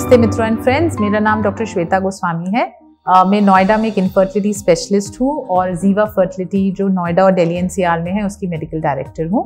नमस्ते मित्रों and friends, मेरा नाम डॉक्टर श्वेता गोस्वामी है। मैं नोएडा में एक इनफर्टिलिटी स्पेशलिस्ट हूँ और जीवा फर्टिलिटी जो नोएडा और दिल्ली एनसीआर में है उसकी मेडिकल डायरेक्टर हूँ।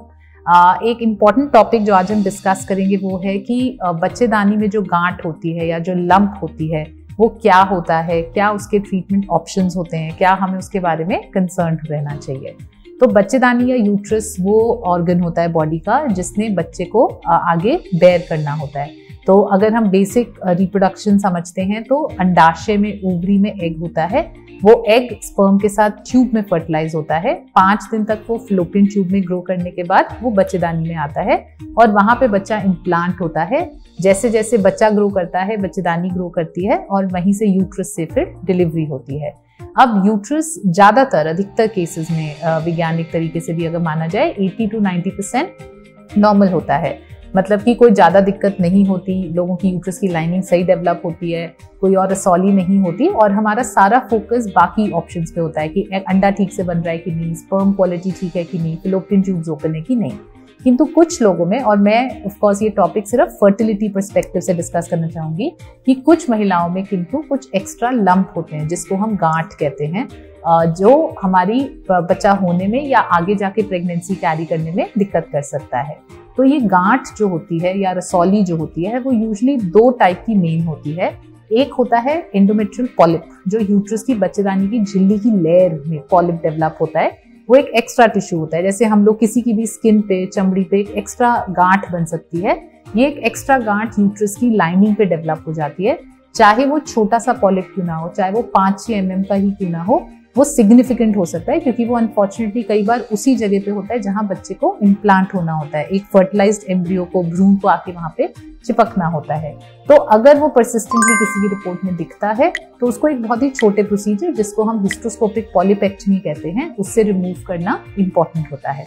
एक इम्पॉर्टेंट टॉपिक जो आज हम डिस्कस करेंगे वो है कि बच्चेदानी में जो गांठ होती है या जो लंप होती है वो क्या होता है, क्या उसके ट्रीटमेंट ऑप्शंस होते हैं, क्या हमें उसके बारे में कंसर्न रहना चाहिए। तो बच्चेदानी या यूट्रस वो ऑर्गन होता है बॉडी का जिसने बच्चे को आगे बेयर करना होता है। तो अगर हम बेसिक रिप्रोडक्शन समझते हैं तो अंडाशय में, ओवरी में एग होता है। वो एग स्पर्म के साथ ट्यूब में फर्टिलाइज होता है। 5 दिन तक वो फ्लोपियन ट्यूब में ग्रो करने के बाद वो बच्चेदानी में आता है और वहां पे बच्चा इम्प्लांट होता है। जैसे जैसे बच्चा ग्रो करता है बच्चेदानी ग्रो करती है और वहीं से यूट्रस से फिर डिलीवरी होती है। अब यूट्रस ज्यादातर अधिकतर केसेस में वैज्ञानिक तरीके से भी अगर माना जाए 80 to 90% नॉर्मल होता है। मतलब कि कोई ज़्यादा दिक्कत नहीं होती, लोगों की यूट्रस की लाइनिंग सही डेवलप होती है, कोई और रसौली नहीं होती और हमारा सारा फोकस बाकी ऑप्शंस पे होता है कि अंडा ठीक से बन रहा है कि नहीं, स्पर्म क्वालिटी ठीक है कि नहीं, फिलोपियन ट्यूब्स ओपन है कि नहीं। किंतु कुछ लोगों में, और मैं ऑफ कोर्स ये टॉपिक सिर्फ फर्टिलिटी पर्सपेक्टिव से डिस्कस करना चाहूंगी, कि कुछ महिलाओं में किंतु कुछ एक्स्ट्रा लंप होते हैं जिसको हम गांठ कहते हैं, जो हमारी बच्चा होने में या आगे जाके प्रेगनेंसी कैरी करने में दिक्कत कर सकता है। तो ये गांठ जो होती है या रसौली जो होती है वो यूजुअली 2 टाइप की मेन होती है। एक होता है एंडोमेट्रियल पॉलिप, जो यूट्रस की बच्चेदानी की झिल्ली की लेयर में पॉलिप डेवलप होता है। वो एक एक्स्ट्रा टिश्यू होता है, जैसे हम लोग किसी की भी स्किन पे, चमड़ी पे एक एक्स्ट्रा गांठ बन सकती है। ये एक एक्स्ट्रा गांठ यूट्रस की लाइनिंग पे डेवलप हो जाती है। चाहे वो छोटा सा पॉलिप क्यों ना हो, चाहे वो 5-6 mm का ही क्यों ना हो, वो सिग्निफिकेंट हो सकता है क्योंकि वो अनफॉर्चुनेटली कई बार उसी जगह पे होता है जहां बच्चे को इम्प्लांट होना होता है। एक फर्टिलाइज्ड एम्ब्रियो को, भ्रूण को आके वहां पे चिपकना होता है। तो अगर वो परसिस्टेंटली किसी की रिपोर्ट में दिखता है तो उसको एक बहुत ही छोटे प्रोसीजर जिसको हम हिस्ट्रोस्कोपिक पॉलिपेक्टमी कहते हैं उससे रिमूव करना इंपॉर्टेंट होता है।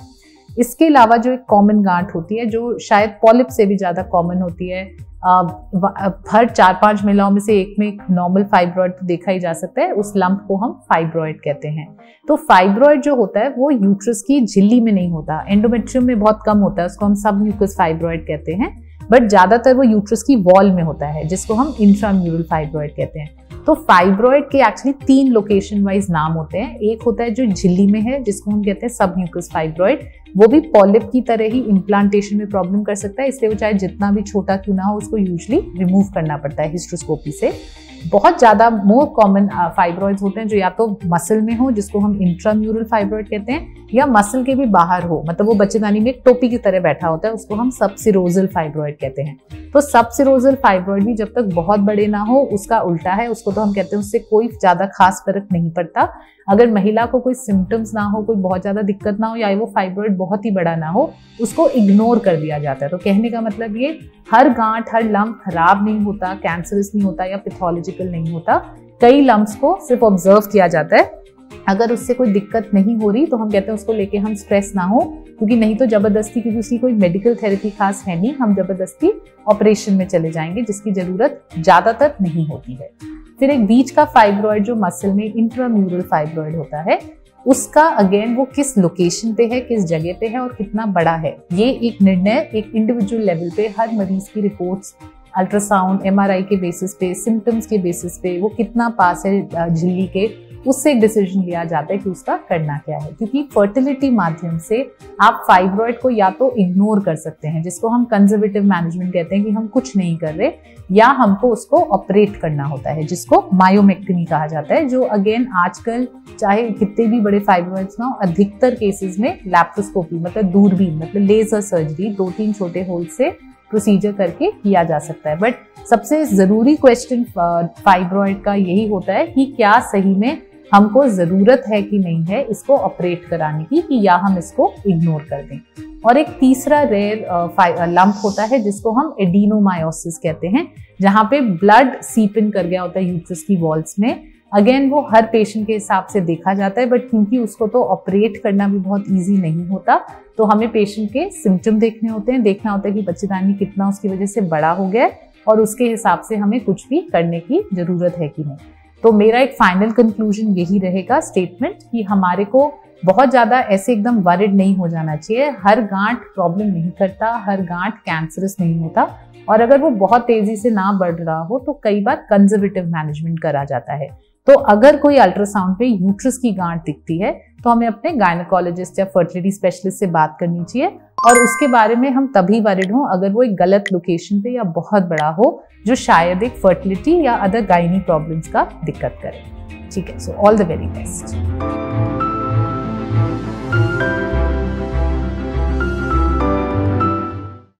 इसके अलावा जो एक कॉमन गांठ होती है जो शायद पॉलिप से भी ज्यादा कॉमन होती है, हर 4-5 महिलाओं में से एक में एक नॉर्मल फाइब्रॉइड तो देखा ही जा सकता है, उस लंप को हम फाइब्रॉइड कहते हैं। तो फाइब्रॉइड जो होता है वो यूट्रस की झिल्ली में नहीं होता, एंडोमेट्रियम में बहुत कम होता है, उसको हम सब म्यूकस फाइब्रॉइड कहते हैं, बट ज्यादातर वो यूट्रस की वॉल में होता है जिसको हम इंट्राम्यूरल फाइब्रॉइड कहते हैं। तो फाइब्रॉइड के एक्चुअली 3 लोकेशन वाइज नाम होते हैं। एक होता है जो झिल्ली में है जिसको हम कहते हैं सब म्यूकस फाइब्रॉइड, वो भी पॉलिप की तरह ही इम्प्लांटेशन में प्रॉब्लम कर सकता है, इसलिए वो चाहे जितना भी छोटा क्यों ना हो उसको यूजुअली रिमूव करना पड़ता है हिस्ट्रोस्कोपी से। बहुत ज्यादा मोर कॉमन फाइब्रॉइड्स होते हैं जो या तो मसल में हो जिसको हम इंट्राम्यूरल फाइब्रॉइड कहते हैं, या मसल के भी बाहर हो, मतलब वो बच्चेदानी में एक टोपी की तरह बैठा होता है, उसको हम सबसिरोजल फाइब्रॉइड कहते हैं। तो सबसिरोजल फाइब्रॉइड भी जब तक बहुत बड़े ना हो उसका उल्टा है, उसको तो हम कहते हैं उससे कोई ज्यादा खास फर्क नहीं पड़ता। अगर महिला को कोई सिम्टम्स ना हो, कोई बहुत ज्यादा दिक्कत ना हो, या वो फाइब्रॉइड बहुत ही बड़ा ना हो, उसको इग्नोर कर दिया जाता है। तो कहने का मतलब ये, हर गांठ, हर लंप खराब नहीं होता, कैंसरस नहीं होता या पैथोलॉजिकल नहीं होता। कई लंप्स को सिर्फ ऑब्जर्व किया जाता है, अगर उससे कोई दिक्कत नहीं हो रही तो हम कहते हैं उसको लेके हम स्ट्रेस ना हो, क्योंकि नहीं तो जबरदस्ती, क्योंकि उसकी कोई मेडिकल थेरेपी खास है नहीं, हम जबरदस्ती ऑपरेशन में चले जाएंगे जिसकी जरूरत ज्यादातर नहीं होती है। फिर एक बीच का फाइब्रॉइड जो मसल में इंट्राम्यूरल फाइब्रॉइड होता है, उसका अगेन वो किस लोकेशन पे है, किस जगह पे है और कितना बड़ा है, ये एक निर्णय एक इंडिविजुअल लेवल पे हर मरीज की रिपोर्ट्स, अल्ट्रासाउंड, MRI के बेसिस पे, सिम्टम्स के बेसिस पे, वो कितना पास है झिल्ली के, उससे एक डिसीजन लिया जाता है कि उसका करना क्या है। क्योंकि फर्टिलिटी माध्यम से आप फाइब्रॉइड को या तो इग्नोर कर सकते हैं जिसको हम कंजर्वेटिव मैनेजमेंट कहते हैं कि हम कुछ नहीं कर रहे, या हमको उसको ऑपरेट करना होता है जिसको मायोमेक्टमी कहा जाता है, जो अगेन आजकल चाहे कितने भी बड़े फाइब्रॉइड्स ना हो, अधिकतर केसेस में लैप्रोस्कोपी मतलब दूरबीन, मतलब लेजर सर्जरी 2-3 छोटे होल से प्रोसीजर करके किया जा सकता है। बट सबसे जरूरी क्वेश्चन फाइब्रॉइड का यही होता है कि क्या सही में हमको जरूरत है कि नहीं है इसको ऑपरेट कराने की, कि या हम इसको इग्नोर कर दें। और एक तीसरा रेयर लंप होता है जिसको हम एडिनोमायोसिस कहते हैं, जहां पे ब्लड सीप इन कर गया होता है यूट्रस की वॉल्स में। अगेन वो हर पेशेंट के हिसाब से देखा जाता है, बट क्योंकि उसको तो ऑपरेट करना भी बहुत ईजी नहीं होता, तो हमें पेशेंट के सिम्टम देखने होते हैं, देखना होता है कि बच्चेदानी कितना उसकी वजह से बड़ा हो गया है और उसके हिसाब से हमें कुछ भी करने की जरूरत है कि नहीं। तो मेरा एक फाइनल कंक्लूजन यही रहेगा स्टेटमेंट, कि हमारे को बहुत ज़्यादा ऐसे एकदम वरिड नहीं हो जाना चाहिए। हर गांठ प्रॉब्लम नहीं करता, हर गांठ कैंसरस नहीं होता, और अगर वो बहुत तेजी से ना बढ़ रहा हो तो कई बार कंजर्वेटिव मैनेजमेंट करा जाता है। तो अगर कोई अल्ट्रासाउंड पे यूट्रस की गांठ दिखती है तो हमें अपने गायनेकोलॉजिस्ट या फर्टिलिटी स्पेशलिस्ट से बात करनी चाहिए, और उसके बारे में हम तभी वरिड हों अगर वो एक गलत लोकेशन पे या बहुत बड़ा हो जो शायद एक फर्टिलिटी या अदर गायनी प्रॉब्लम्स का दिक्कत करे। ठीक है, so all the very best.